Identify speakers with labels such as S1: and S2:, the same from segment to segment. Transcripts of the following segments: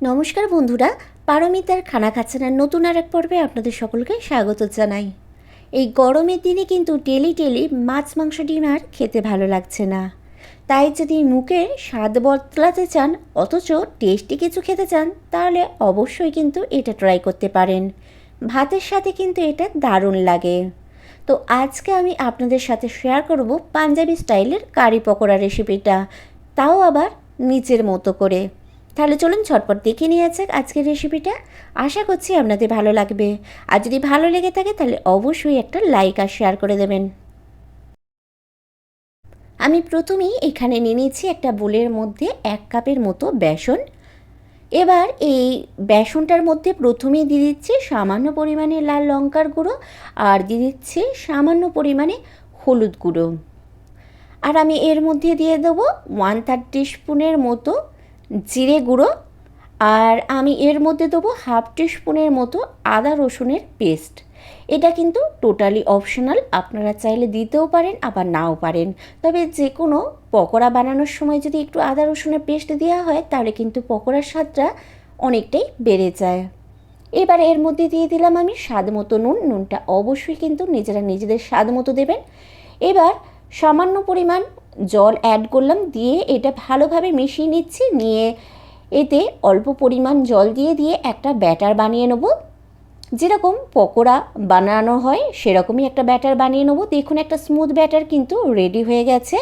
S1: নমস্কার বন্ধুরা, পারমিতার খানা খাচ্ছানার নতুন আর এক পর্বে আপনাদের সকলকে স্বাগত জানাই। এই গরমের দিনে কিন্তু ডেলি মাছ মাংস ডিম আর খেতে ভালো লাগছে না। তাই যদি মুখে স্বাদ বদলাতে চান অথচ টেস্টি কিছু খেতে চান তাহলে অবশ্যই কিন্তু এটা ট্রাই করতে পারেন। ভাতের সাথে কিন্তু এটা দারুণ লাগে। তো আজকে আমি আপনাদের সাথে শেয়ার করব পাঞ্জাবি স্টাইলের কারি পকোড়া রেসিপিটা, তাও আবার নিজের মতো করে। তাহলে চলুন ঝটপট দেখে নিয়ে যাক আজকের রেসিপিটা। আশা করছি আপনাদের ভালো লাগবে। আর যদি ভালো লেগে থাকে তাহলে অবশ্যই একটা লাইক আর শেয়ার করে দেবেন। আমি প্রথমেই এখানে নিয়ে নিয়েছি একটা বোলের মধ্যে 1 কাপের মতো বেসন। এবার এই বেসনটার মধ্যে প্রথমেই দিয়ে দিচ্ছি সামান্য পরিমাণে লাল লঙ্কার গুঁড়ো আর দিয়ে দিচ্ছি সামান্য পরিমাণে হলুদ গুঁড়ো। আর আমি এর মধ্যে দিয়ে দেবো 1/3 টিস্পুনের মতো জিরে গুঁড়ো। আর আমি এর মধ্যে দেবো 1/2 টিস্পুনের মতো আদা রসুনের পেস্ট। এটা কিন্তু টোটালি অপশনাল, আপনারা চাইলে দিতেও পারেন আবার নাও পারেন। তবে যে কোনো পকোড়া বানানোর সময় যদি একটু আদা রসুনের পেস্ট দেওয়া হয় তাহলে কিন্তু পকোড়ার স্বাদটা অনেকটাই বেড়ে যায়। এবার এর মধ্যে দিয়ে দিলাম আমি স্বাদ মতো নুন। নুনটা অবশ্যই কিন্তু নিজেরা নিজেদের স্বাদ মতো দেবেন। এবার সামান্য পরিমাণ জল অ্যাড করলাম, দিয়ে এটা ভালোভাবে মিশিয়ে নিচ্ছি। নিয়ে এতে অল্প পরিমাণ জল দিয়ে একটা ব্যাটার বানিয়ে নেব। যেরকম পকোড়া বানানো হয় সেরকমই একটা ব্যাটার বানিয়ে নেব। দেখুন একটা স্মুথ ব্যাটার কিন্তু রেডি হয়ে গেছে।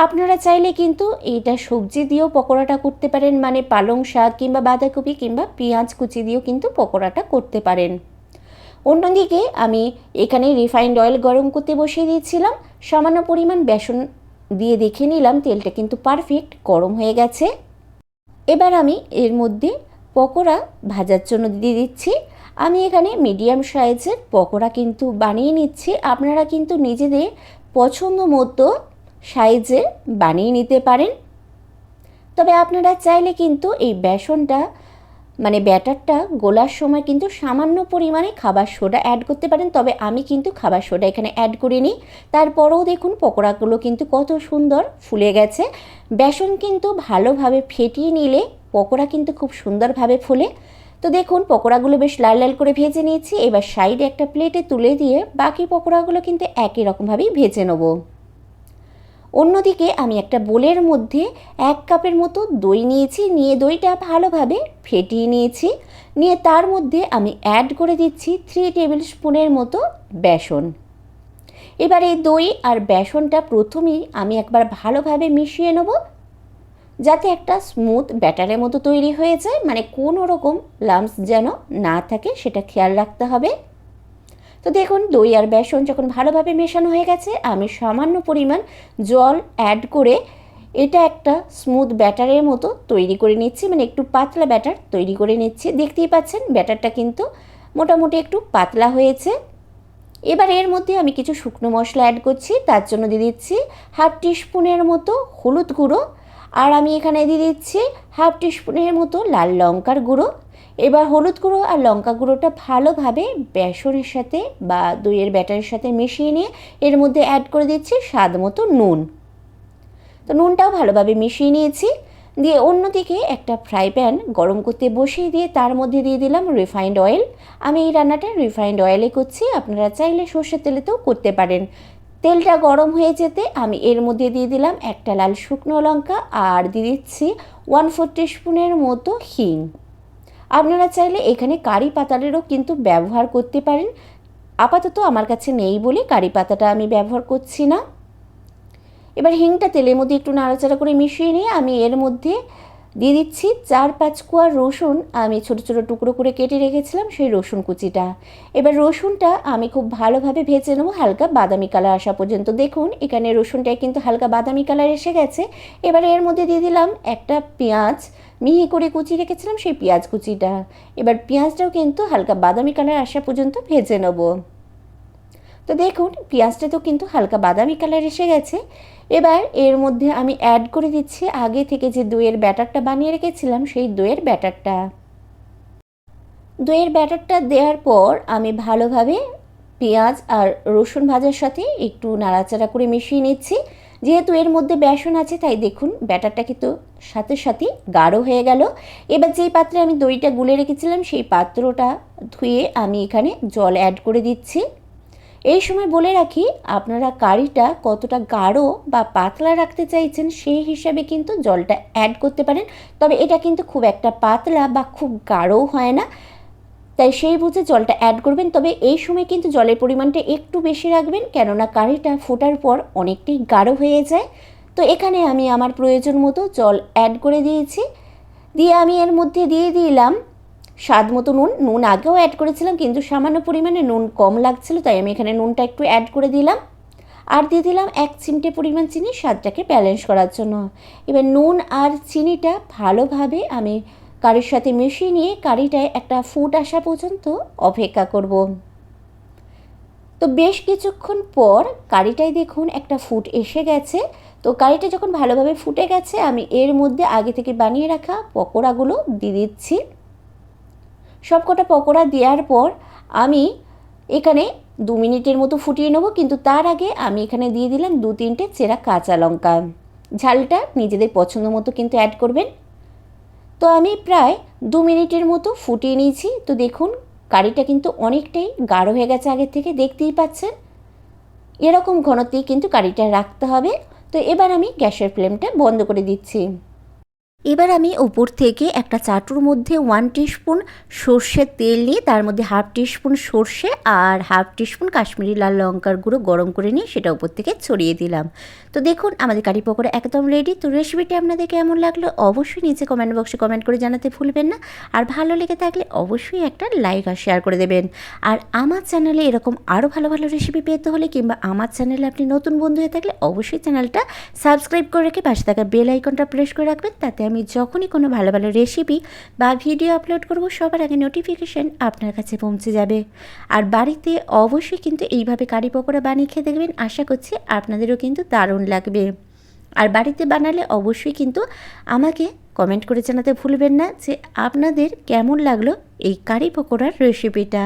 S1: আপনারা চাইলে কিন্তু এইটা সবজি দিয়েও পকোড়াটা করতে পারেন, মানে পালং শাক কিংবা বাঁধাকপি কিংবা পেঁয়াজ কুচি দিয়েও কিন্তু পকোড়াটা করতে পারেন। অন্যদিকে আমি এখানে রিফাইন্ড অয়েল গরম করতে বসিয়ে দিয়েছিলাম। সামান্য পরিমাণ বেসন দিয়ে দেখে নিলাম তেলটা কিন্তু পারফেক্ট গরম হয়ে গেছে। এবার আমি এর মধ্যে পকোড়া ভাজার জন্য দিয়ে দিচ্ছি। আমি এখানে মিডিয়াম সাইজের পকোড়া কিন্তু বানিয়ে নিচ্ছি। আপনারা কিন্তু নিজেদের পছন্দ মতো সাইজের বানিয়ে নিতে পারেন। তবে আপনারা চাইলে কিন্তু এই বেসনটা মানে ব্যাটারটা গোলার সময় কিন্তু সামান্য পরিমাণে খাবার সোডা অ্যাড করতে পারেন। তবে আমি কিন্তু খাবার সোডা এখানে অ্যাড করিনি। তারপরেও দেখুন পকোড়াগুলো কিন্তু কত সুন্দর ফুলে গেছে। বেসন কিন্তু ভালোভাবে ফেটিয়ে নিলে পকোড়া কিন্তু খুব সুন্দরভাবে ফুলে। তো দেখুন পকোড়াগুলো বেশ লাল লাল করে ভেজে নিয়েছি। এবার সাইডে একটা প্লেটে তুলে দিয়ে বাকি পকোড়াগুলো কিন্তু একই রকমভাবেই ভেজে নেব। অন্যদিকে আমি একটা বোলের মধ্যে 1 কাপের মতো দই নিয়েছি। নিয়ে দইটা ভালোভাবে ফেটিয়ে নিয়েছি। নিয়ে তার মধ্যে আমি অ্যাড করে দিচ্ছি 3 টেবিল স্পুনের মতো বেসন। এবার এই দই আর বেসনটা প্রথমেই আমি একবার ভালোভাবে মিশিয়ে নেব, যাতে একটা স্মুথ ব্যাটারের মতো তৈরি হয়ে যায়, মানে কোনো রকম লাম্পস যেন না থাকে সেটা খেয়াল রাখতে হবে। তো দেখুন দই আর বেসন যখন ভালোভাবে মেশানো হয়ে গেছে আমি সামান্য পরিমাণ জল অ্যাড করে এটা একটা স্মুথ ব্যাটারের মতো তৈরি করে নিচ্ছি, মানে একটু পাতলা ব্যাটার তৈরি করে নিচ্ছি। দেখতেই পাচ্ছেন ব্যাটারটা কিন্তু মোটামুটি একটু পাতলা হয়েছে। এবার এর মধ্যে আমি কিছু শুকনো মশলা অ্যাড করছি। তার জন্য দিয়ে দিচ্ছি 1/2 টিস্পুনের মতো হলুদ গুঁড়ো। আর আমি এখানে দিয়ে দিচ্ছি 1/2 টিস্পুনের মতো লাল লঙ্কার গুঁড়ো। এবার হলুদ গুঁড়ো আর লঙ্কা গুঁড়োটা ভালোভাবে বেসনের সাথে বা দইয়ের ব্যাটারের সাথে মিশিয়ে নিয়ে এর মধ্যে অ্যাড করে দিচ্ছি স্বাদ মতো নুন। তো নুনটাও ভালোভাবে মিশিয়ে নিয়েছি। দিয়ে অন্যদিকে একটা ফ্রাই প্যান গরম করতে বসিয়ে দিয়ে তার মধ্যে দিয়ে দিলাম রিফাইন্ড অয়েল। আমি এই রান্নাটা রিফাইন্ড অয়েলে করছি, আপনারা চাইলে সর্ষের তেলেতেও করতে পারেন। তেলটা গরম হয়ে যেতে আমি এর মধ্যে দিয়ে দিলাম একটা লাল শুকনো লঙ্কা আর দিয়ে দিচ্ছি 1/4 টিস্পুনের মতো হিং। আপনারা চাইলে এখানে কারি পাতারেরও কিন্তু ব্যবহার করতে পারেন। আপাতত আমার কাছে নেই বলে কারি পাতাটা আমি ব্যবহার করছি না। এবার হিংটা তেলের মধ্যে একটু নাড়াচাড়া করে মিশিয়ে নিয়ে আমি এর মধ্যে দিয়ে দিচ্ছি 4-5 কোয়া রসুন। আমি ছোটো ছোটো টুকরো করে কেটে রেখেছিলাম সেই রসুন কুচিটা। এবার রসুনটা আমি খুব ভালোভাবে ভেজে নেবো হালকা বাদামি কালার আসা পর্যন্ত। দেখুন এখানে রসুনটায় কিন্তু হালকা বাদামি কালার এসে গেছে। এবার এর মধ্যে দিয়ে দিলাম একটা পেঁয়াজ মিহি করে কুচি রেখেছিলাম, সেই পেঁয়াজ কুচিটা। এবার পেঁয়াজটাও কিন্তু হালকা বাদামি কালার আসা পর্যন্ত ভেজে নেবো। তো দেখুন পেঁয়াজটা তো কিন্তু হালকা বাদামি কালার এসে গেছে। এবার এর মধ্যে আমি অ্যাড করে দিচ্ছি আগে থেকে যে দইয়ের ব্যাটারটা বানিয়ে রেখেছিলাম সেই দইয়ের ব্যাটারটা। দইয়ের ব্যাটারটা দেওয়ার পর আমি ভালোভাবে পেঁয়াজ আর রসুন ভাজার সাথে একটু নাড়াচাড়া করে মিশিয়ে নিচ্ছি, যেহেতু এর মধ্যে বেসন আছে তাই দেখুন ব্যাটারটা কিন্তু সাথে সাথে গাঢ় হয়ে গেল। এবার যেই পাত্রে আমি দইটা গুলে রেখেছিলাম সেই পাত্রটা ধুয়ে আমি এখানে জল অ্যাড করে দিচ্ছি। এই সময় বলে রাখি, আপনারা কারিটা কতটা গাঢ় বা পাতলা রাখতে চাইছেন সেই হিসাবে কিন্তু জলটা অ্যাড করতে পারেন, তবে এটা কিন্তু খুব একটা পাতলা বা খুব গাঢ়ও হয় না, তাই সেই বুঝে জলটা অ্যাড করবেন। তবে এই সময় কিন্তু জলের পরিমাণটা একটু বেশি রাখবেন, কেননা কারিটা ফোটার পর অনেকটাই গাঢ় হয়ে যায়। তো এখানে আমি আমার প্রয়োজন মতো জল অ্যাড করে দিয়েছি, দিয়ে আমি এর মধ্যে দিয়ে দিলাম স্বাদ মতো নুন। নুন আগেও অ্যাড করেছিলাম কিন্তু সামান্য পরিমাণে নুন কম লাগছিল, তাই আমি এখানে নুনটা একটু অ্যাড করে দিলাম। আর দিয়ে দিলাম 1 চিমটে পরিমাণ চিনি স্বাদটাকে ব্যালেন্স করার জন্য। এবার নুন আর চিনিটা ভালোভাবে আমি কারির সাথে মিশিয়ে নিয়ে কারিটায় একটা ফুট আসা পর্যন্ত অপেক্ষা করব। তো বেশ কিছুক্ষণ পর কারিটায় দেখুন একটা ফুট এসে গেছে। তো কারিটা যখন ভালোভাবে ফুটে গেছে আমি এর মধ্যে আগে থেকে বানিয়ে রাখা পকোড়াগুলো দিয়ে দিচ্ছি। সব কটা পকোড়া দেওয়ার পর আমি এখানে 2 মিনিটের মতো ফুটিয়ে নেব, কিন্তু তার আগে আমি এখানে দিয়ে দিলাম 2-3টে চেরা কাঁচা লঙ্কা। ঝালটা নিজেদের পছন্দ মতো কিন্তু অ্যাড করবেন। তো আমি প্রায় 2 মিনিটের মতো ফুটিয়ে নিয়েছি। তো দেখুন কারিটা কিন্তু অনেকটাই গাঢ় হয়ে গেছে আগের থেকে, দেখতেই পাচ্ছেন। এরকম ঘনত্বেই কিন্তু কারিটা রাখতে হবে। তো এবার আমি গ্যাসের ফ্লেমটা বন্ধ করে দিচ্ছি। এবার আমি উপর থেকে একটা চাটুর মধ্যে 1 টিস্পুন সর্ষের তেল নিয়ে তার মধ্যে 1/2 টিস্পুন সর্ষে আর 1/2 টিস্পুন কাশ্মীরি লাল লঙ্কার গুঁড়ো গরম করে নিয়ে সেটা উপর থেকে ছড়িয়ে দিলাম। তো দেখুন আমাদের কারি পকোড়া একদম রেডি। তো রেসিপিটি আপনাদের কেমন লাগলো অবশ্যই নিচে কমেন্ট বক্সে কমেন্ট করে জানাতে ভুলবেন না। আর ভালো লেগে থাকলে অবশ্যই একটা লাইক আর শেয়ার করে দেবেন। আর আমার চ্যানেলে এরকম আরও ভালো ভালো রেসিপি পেতে হলে কিংবা আমার চ্যানেলে আপনি নতুন বন্ধু হয়ে থাকলে অবশ্যই চ্যানেলটা সাবস্ক্রাইব করে রেখে পাশে থাকা বেল আইকনটা প্রেস করে রাখবেন, তাতে আমি যখনই কোনো ভালো ভালো রেসিপি বা ভিডিও আপলোড করব সবার আগে নোটিফিকেশান আপনার কাছে পৌঁছে যাবে। আর বাড়িতে অবশ্যই কিন্তু এইভাবে কারি পকোড়া বানিয়ে খেয়ে দেখবেন, আশা করছি আপনাদেরও কিন্তু দারুণ লাগবে। আর বাড়িতে বানালে অবশ্যই কিন্তু আমাকে কমেন্ট করে জানাতে ভুলবেন না যে আপনাদের কেমন লাগলো এই কারি পকোড়ার রেসিপিটা।